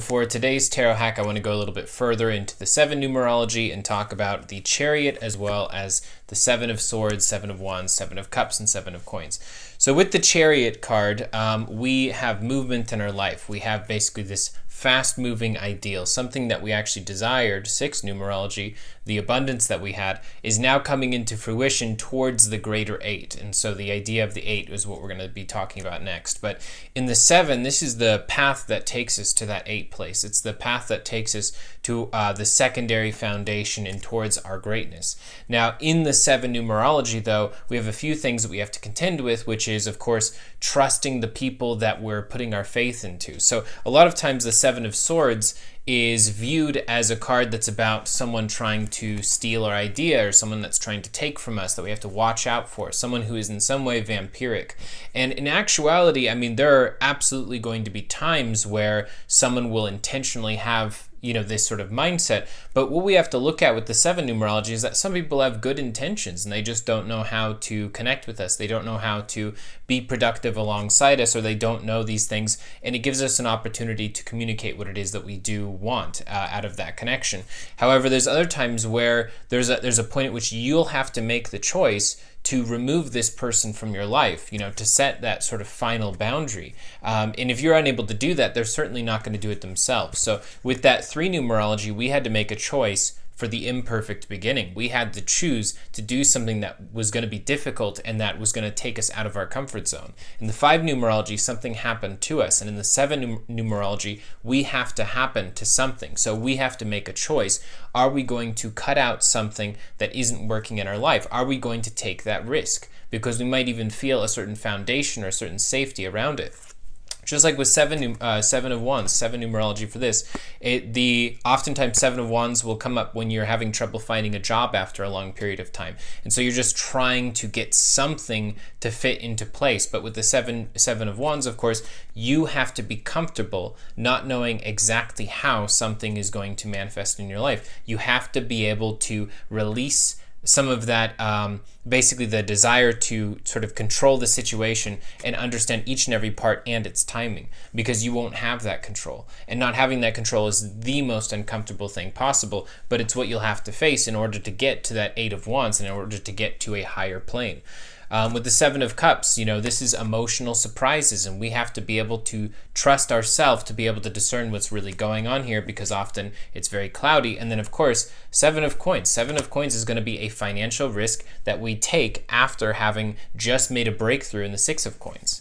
For today's tarot hack, I want to go a little bit further into the 7 numerology and talk about the Chariot as well as the 7 of Swords, 7 of Wands, 7 of Cups, and 7 of Coins. So with the Chariot card, we have movement in our life. We have basically this fast-moving ideal, something that we actually desired, 6 numerology, the abundance that we had, is now coming into fruition towards the greater 8. And so the idea of the 8 is what we're going to be talking about next. But in the 7, this is the path that takes us to that 8 place. It's the path that takes us to the secondary foundation and towards our greatness. Now, in the 7 numerology, though, we have a few things that we have to contend with, which is, of course, trusting the people that we're putting our faith into. So a lot of times the 7 of Swords is viewed as a card that's about someone trying to steal our idea or someone that's trying to take from us that we have to watch out for, someone who is in some way vampiric. And in actuality, I mean, there are absolutely going to be times where someone will intentionally have this sort of mindset. But what we have to look at with the 7 numerology is that some people have good intentions and they just don't know how to connect with us. They don't know how to be productive alongside us, or they don't know these things. And it gives us an opportunity to communicate what it is that we do want out of that connection. However, there's other times where there's a point at which you'll have to make the choice to remove this person from your life, to set that sort of final boundary. And if you're unable to do that, they're certainly not going to do it themselves. So with that 3 numerology, we had to make a choice for the imperfect beginning. We had to choose to do something that was going to be difficult and that was going to take us out of our comfort zone. In the 5 numerology, something happened to us. And in the 7 numerology, we have to happen to something. So we have to make a choice. Are we going to cut out something that isn't working in our life? Are we going to take that risk? Because we might even feel a certain foundation or a certain safety around it. Just like with 7 of Wands, 7 numerology for this, oftentimes 7 of Wands will come up when you're having trouble finding a job after a long period of time. And so you're just trying to get something to fit into place. But with the 7 of Wands, of course, you have to be comfortable not knowing exactly how something is going to manifest in your life. You have to be able to release some of that, basically the desire to sort of control the situation and understand each and every part and its timing, because you won't have that control. And not having that control is the most uncomfortable thing possible, but it's what you'll have to face in order to get to that 8 of Wands and in order to get to a higher plane. With the 7 of Cups, this is emotional surprises, and we have to be able to trust ourselves to be able to discern what's really going on here, because often it's very cloudy. And then, of course, 7 of Coins. 7 of Coins is going to be a financial risk that we take after having just made a breakthrough in the 6 of Coins.